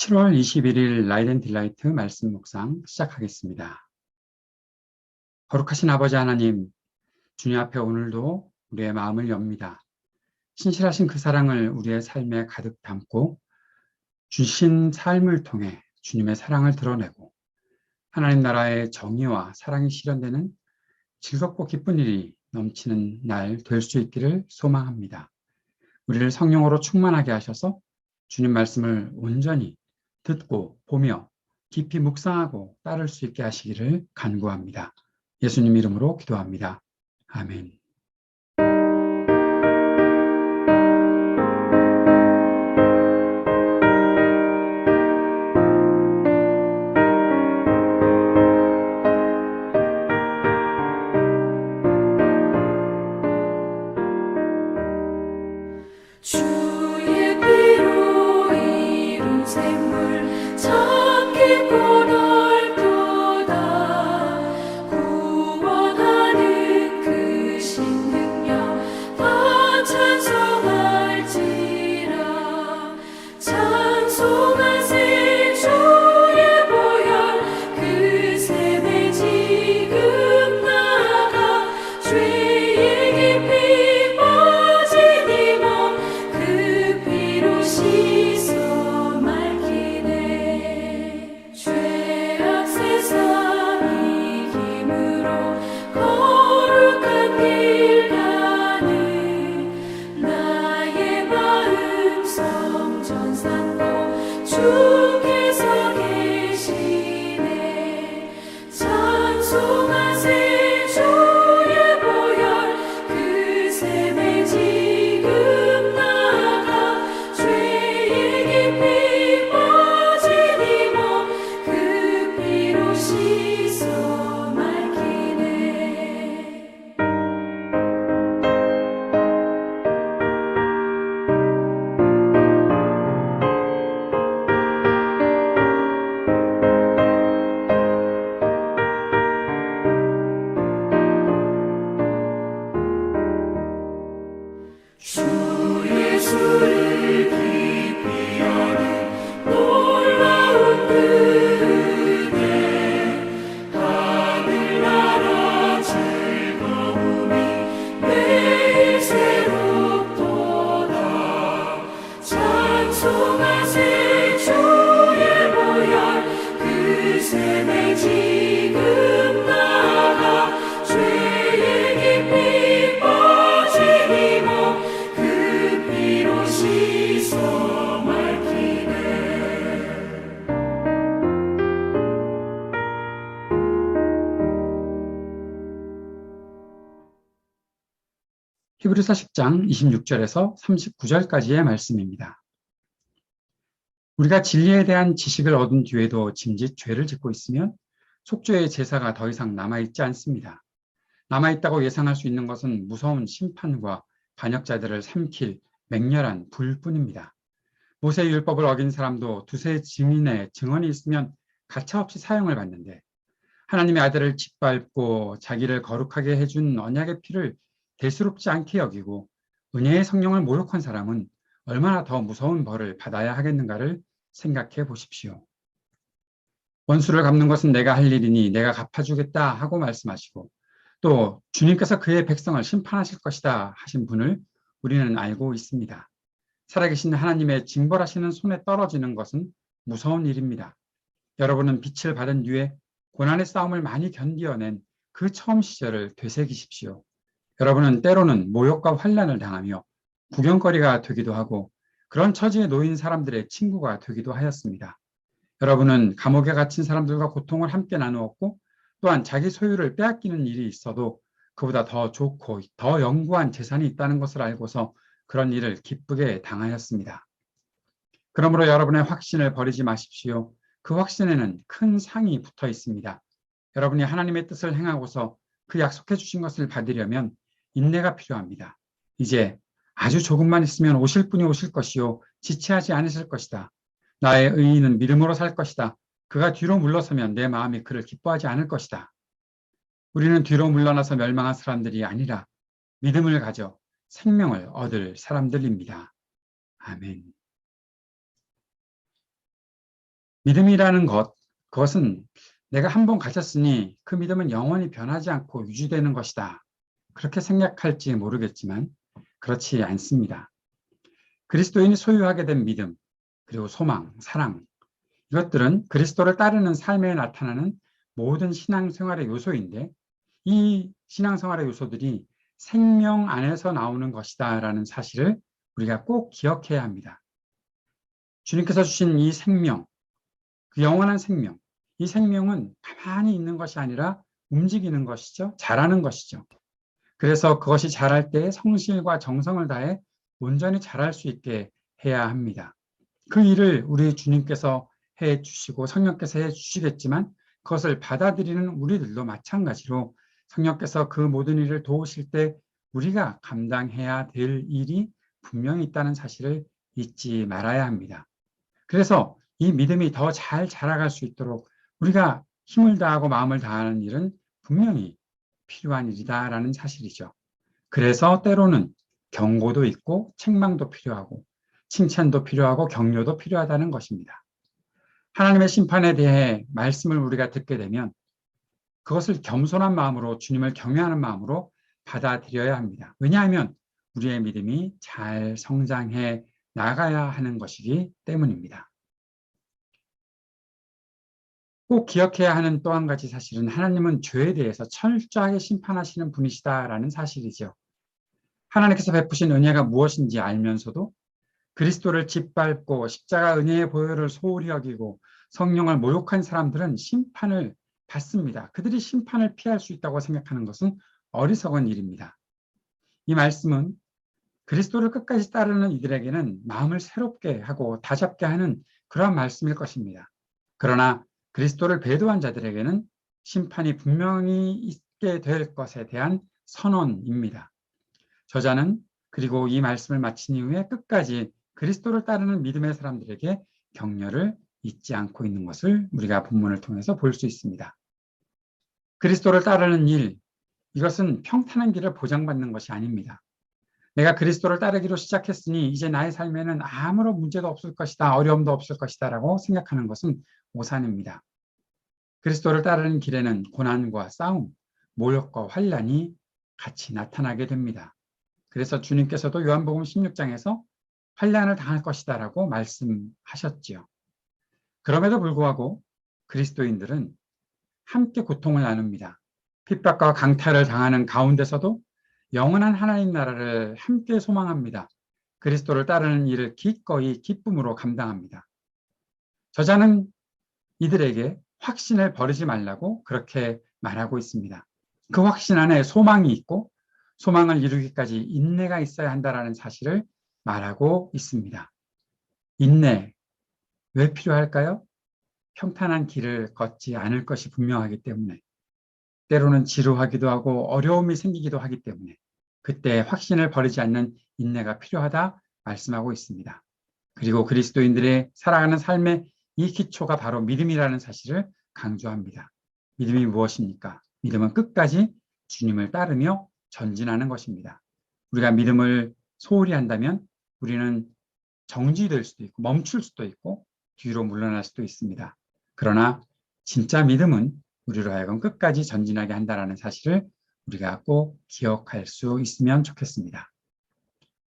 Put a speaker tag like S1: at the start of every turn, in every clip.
S1: 7월 21일 라이트 앤 딜라이트 말씀 묵상 시작하겠습니다. 거룩하신 아버지 하나님, 주님 앞에 오늘도 우리의 마음을 엽니다. 신실하신 그 사랑을 우리의 삶에 가득 담고 주신 삶을 통해 주님의 사랑을 드러내고 하나님 나라의 정의와 사랑이 실현되는 즐겁고 기쁜 일이 넘치는 날 될 수 있기를 소망합니다. 우리를 성령으로 충만하게 하셔서 주님 말씀을 온전히 듣고 보며 깊이 묵상하고 따를 수 있게 하시기를 간구합니다. 예수님 이름으로 기도합니다. 아멘.
S2: 주의 피로 이룬 샘물 참 깊고 넓도다. 구원하는 그 신능력 다 찬송할지라. 찬송하세 주의 보혈 그 샘에 지금 나가 죄의 깊이 빠진 이 몸 그 피로 씻어 맑히네. 죄악 세상 이김으로 거룩한 길 가는 나의 마음 성전 삼고 주께서 계시네. 찬송하세 주의 보혈 그 샘에 지금 나가 죄의 깊이 빠진 이 몸 그 피로 씻어 맑히네. 주 예수를 깊이 아는 놀라운 그 은혜, 하늘나라 즐거움이 매일 새롭도다. 찬송하세 주의 보혈 그 샘에 지금 나가 죄의 깊이 빠진 이 몸 그 피로 씻어 맑히네.
S1: 히브리서 10장 26절에서 39절까지의 말씀입니다. 우리가 진리에 대한 지식을 얻은 뒤에도 짐짓 죄를 짓고 있으면 속죄의 제사가 더 이상 남아있지 않습니다. 남아있다고 예상할 수 있는 것은 무서운 심판과 반역자들을 삼킬 맹렬한 불뿐입니다. 모세의 율법을 어긴 사람도 두세 증인의 증언이 있으면 가차없이 사형을 받는데 하나님의 아들을 짓밟고 자기를 거룩하게 해준 언약의 피를 대수롭지 않게 여기고 은혜의 성령을 모욕한 사람은 얼마나 더 무서운 벌을 받아야 하겠는가를 생각해 보십시오. 원수를 갚는 것은 내가 할 일이니 내가 갚아주겠다 하고 말씀하시고 또 주님께서 그의 백성을 심판하실 것이다 하신 분을 우리는 알고 있습니다. 살아계신 하나님의 징벌하시는 손에 떨어지는 것은 무서운 일입니다. 여러분은 빛을 받은 뒤에 고난의 싸움을 많이 견디어낸 그 처음 시절을 되새기십시오. 여러분은 때로는 모욕과 환난을 당하며 구경거리가 되기도 하고 그런 처지에 놓인 사람들의 친구가 되기도 하였습니다. 여러분은 감옥에 갇힌 사람들과 고통을 함께 나누었고 또한 자기 소유를 빼앗기는 일이 있어도 그보다 더 좋고 더 영구한 재산이 있다는 것을 알고서 그런 일을 기쁘게 당하였습니다. 그러므로 여러분의 확신을 버리지 마십시오. 그 확신에는 큰 상이 붙어 있습니다. 여러분이 하나님의 뜻을 행하고서 그 약속해 주신 것을 받으려면 인내가 필요합니다. 이제 아주 조금만 있으면 오실 분이 오실 것이요 지체하지 않으실 것이다. 나의 의인은 믿음으로 살 것이다. 그가 뒤로 물러서면 내 마음이 그를 기뻐하지 않을 것이다. 우리는 뒤로 물러나서 멸망한 사람들이 아니라 믿음을 가져 생명을 얻을 사람들입니다. 아멘. 믿음이라는 그것은 내가 한번 가졌으니 그 믿음은 영원히 변하지 않고 유지되는 것이다. 그렇게 생각할지 모르겠지만 그렇지 않습니다. 그리스도인이 소유하게 된 믿음, 그리고 소망, 사랑, 이것들은 그리스도를 따르는 삶에 나타나는 모든 신앙생활의 요소인데 이 신앙생활의 요소들이 생명 안에서 나오는 것이다라는 사실을 우리가 꼭 기억해야 합니다. 주님께서 주신 이 생명, 그 영원한 생명, 이 생명은 가만히 있는 것이 아니라 움직이는 것이죠. 자라는 것이죠. 그래서 그것이 자랄 때 성실과 정성을 다해 온전히 자랄 수 있게 해야 합니다. 그 일을 우리 주님께서 해 주시고 성령께서 해 주시겠지만 그것을 받아들이는 우리들도 마찬가지로 성령께서 그 모든 일을 도우실 때 우리가 감당해야 될 일이 분명히 있다는 사실을 잊지 말아야 합니다. 그래서 이 믿음이 더 잘 자라갈 수 있도록 우리가 힘을 다하고 마음을 다하는 일은 분명히 필요한 일이다라는 사실이죠. 그래서 때로는 경고도 있고 책망도 필요하고 칭찬도 필요하고 격려도 필요하다는 것입니다. 하나님의 심판에 대해 말씀을 우리가 듣게 되면 그것을 겸손한 마음으로 주님을 경외하는 마음으로 받아들여야 합니다. 왜냐하면 우리의 믿음이 잘 성장해 나가야 하는 것이기 때문입니다. 꼭 기억해야 하는 또 한 가지 사실은 하나님은 죄에 대해서 철저하게 심판하시는 분이시다라는 사실이죠. 하나님께서 베푸신 은혜가 무엇인지 알면서도 그리스도를 짓밟고 십자가 은혜의 보혈을 소홀히 여기고 성령을 모욕한 사람들은 심판을 받습니다. 그들이 심판을 피할 수 있다고 생각하는 것은 어리석은 일입니다. 이 말씀은 그리스도를 끝까지 따르는 이들에게는 마음을 새롭게 하고 다잡게 하는 그러한 말씀일 것입니다. 그러나 그리스도를 배도한 자들에게는 심판이 분명히 있게 될 것에 대한 선언입니다. 저자는 그리고 이 말씀을 마친 이후에 끝까지 그리스도를 따르는 믿음의 사람들에게 격려를 잊지 않고 있는 것을 우리가 본문을 통해서 볼 수 있습니다. 그리스도를 따르는 일, 이것은 평탄한 길을 보장받는 것이 아닙니다. 내가 그리스도를 따르기로 시작했으니 이제 나의 삶에는 아무런 문제도 없을 것이다, 어려움도 없을 것이다 라고 생각하는 것은 오산입니다. 그리스도를 따르는 길에는 고난과 싸움, 모욕과 환난이 같이 나타나게 됩니다. 그래서 주님께서도 요한복음 16장에서 환난을 당할 것이다 라고 말씀하셨지요. 그럼에도 불구하고 그리스도인들은 함께 고통을 나눕니다. 핍박과 강탈을 당하는 가운데서도 영원한 하나님 나라를 함께 소망합니다. 그리스도를 따르는 일을 기꺼이 기쁨으로 감당합니다. 저자는 이들에게 확신을 버리지 말라고 그렇게 말하고 있습니다. 그 확신 안에 소망이 있고 소망을 이루기까지 인내가 있어야 한다는 사실을 말하고 있습니다. 인내, 왜 필요할까요? 평탄한 길을 걷지 않을 것이 분명하기 때문에, 때로는 지루하기도 하고 어려움이 생기기도 하기 때문에 그때 확신을 버리지 않는 인내가 필요하다 말씀하고 있습니다. 그리고 그리스도인들의 살아가는 삶의 이 기초가 바로 믿음이라는 사실을 강조합니다. 믿음이 무엇입니까? 믿음은 끝까지 주님을 따르며 전진하는 것입니다. 우리가 믿음을 소홀히 한다면 우리는 정지될 수도 있고 멈출 수도 있고 뒤로 물러날 수도 있습니다. 그러나 진짜 믿음은 우리로 하여금 끝까지 전진하게 한다는 사실을 우리가 꼭 기억할 수 있으면 좋겠습니다.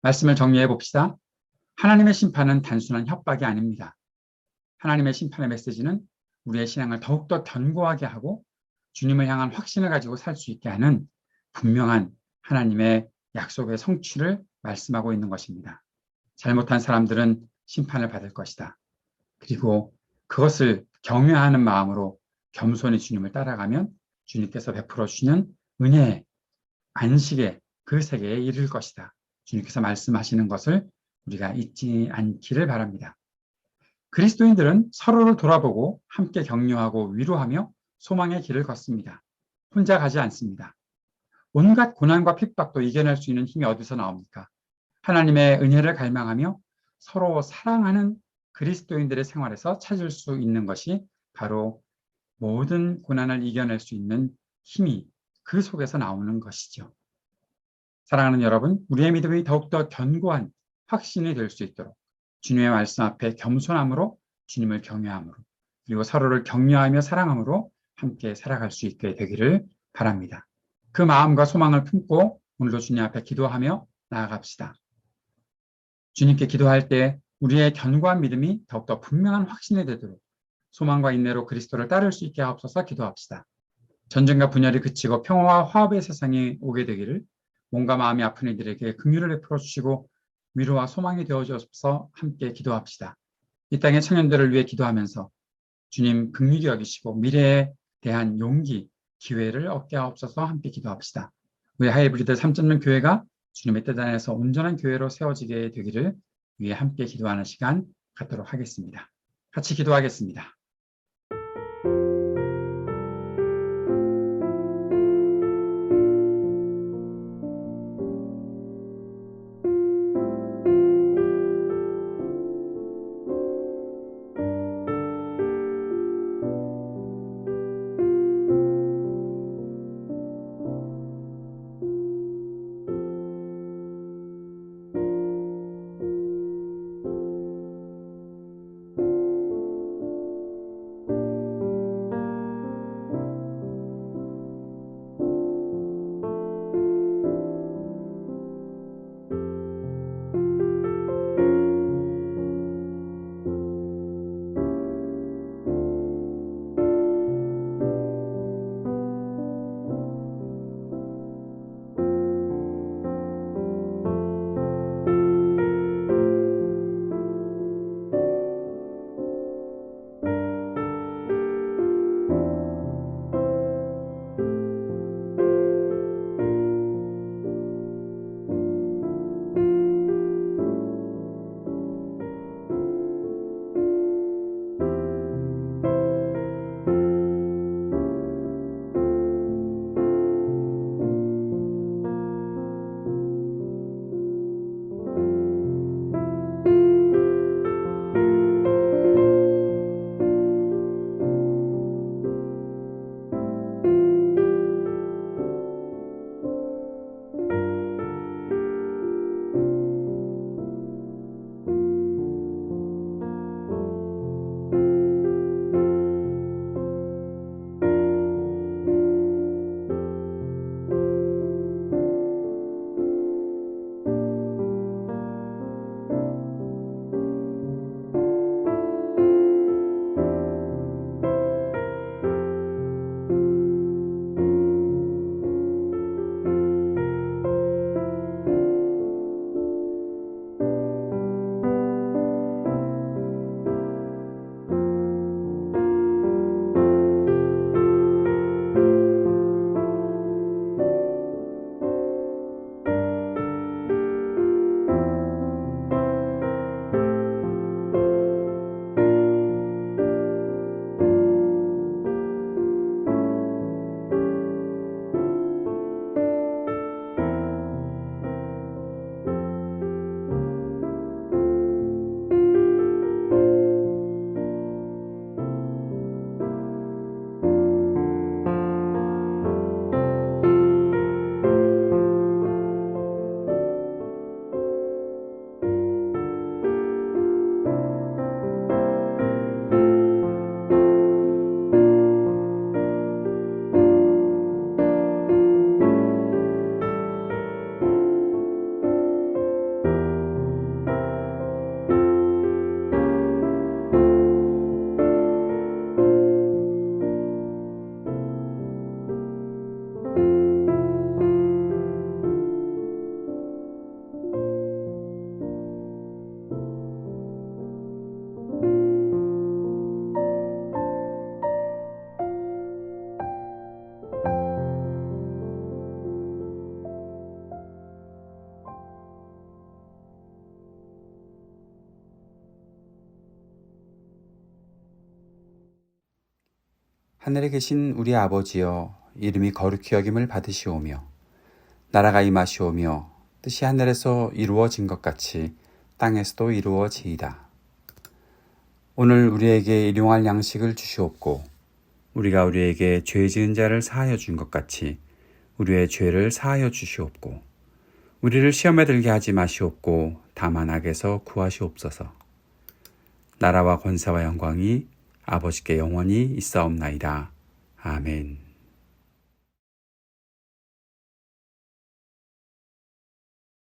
S1: 말씀을 정리해 봅시다. 하나님의 심판은 단순한 협박이 아닙니다. 하나님의 심판의 메시지는 우리의 신앙을 더욱더 견고하게 하고 주님을 향한 확신을 가지고 살 수 있게 하는 분명한 하나님의 약속의 성취를 말씀하고 있는 것입니다. 잘못한 사람들은 심판을 받을 것이다. 그리고 그것을 경외하는 마음으로 겸손히 주님을 따라가면 주님께서 베풀어 주시는 은혜의 안식의 그 세계에 이를 것이다. 주님께서 말씀하시는 것을 우리가 잊지 않기를 바랍니다. 그리스도인들은 서로를 돌아보고 함께 격려하고 위로하며 소망의 길을 걷습니다. 혼자 가지 않습니다. 온갖 고난과 핍박도 이겨낼 수 있는 힘이 어디서 나옵니까? 하나님의 은혜를 갈망하며 서로 사랑하는 그리스도인들의 생활에서 찾을 수 있는 것이 바로 모든 고난을 이겨낼 수 있는 힘이 그 속에서 나오는 것이죠. 사랑하는 여러분, 우리의 믿음이 더욱더 견고한 확신이 될 수 있도록 주님의 말씀 앞에 겸손함으로 주님을 경외함으로 그리고 서로를 격려하며 사랑함으로 함께 살아갈 수 있게 되기를 바랍니다. 그 마음과 소망을 품고 오늘도 주님 앞에 기도하며 나아갑시다. 주님께 기도할 때 우리의 견고한 믿음이 더욱더 분명한 확신이 되도록 소망과 인내로 그리스도를 따를 수 있게 하옵소서. 기도합시다. 전쟁과 분열이 그치고 평화와 화합의 세상이 오게 되기를, 몸과 마음이 아픈 이들에게 긍휼을 베풀어 주시고 위로와 소망이 되어 주옵소서. 함께 기도합시다. 이 땅의 청년들을 위해 기도하면서 주님 긍휼히 여기시고 미래에 대한 용기, 기회를 얻게 하옵소서. 함께 기도합시다. 우리 하이브리드 3.0 교회가 주님의 뜻 안에서 온전한 교회로 세워지게 되기를 위해 함께 기도하는 시간 갖도록 하겠습니다. 같이 기도하겠습니다.
S3: 하늘에 계신 우리 아버지여, 이름이 거룩히 여김을 받으시오며 나라가 임하시오며 뜻이 하늘에서 이루어진 것 같이 땅에서도 이루어지이다. 오늘 우리에게 일용할 양식을 주시옵고 우리가 우리에게 죄 지은 자를 사하여 준 것 같이 우리의 죄를 사하여 주시옵고 우리를 시험에 들게 하지 마시옵고 다만 악에서 구하시옵소서. 나라와 권세와 영광이 아버지께 영원히 있사옵나이다. 아멘.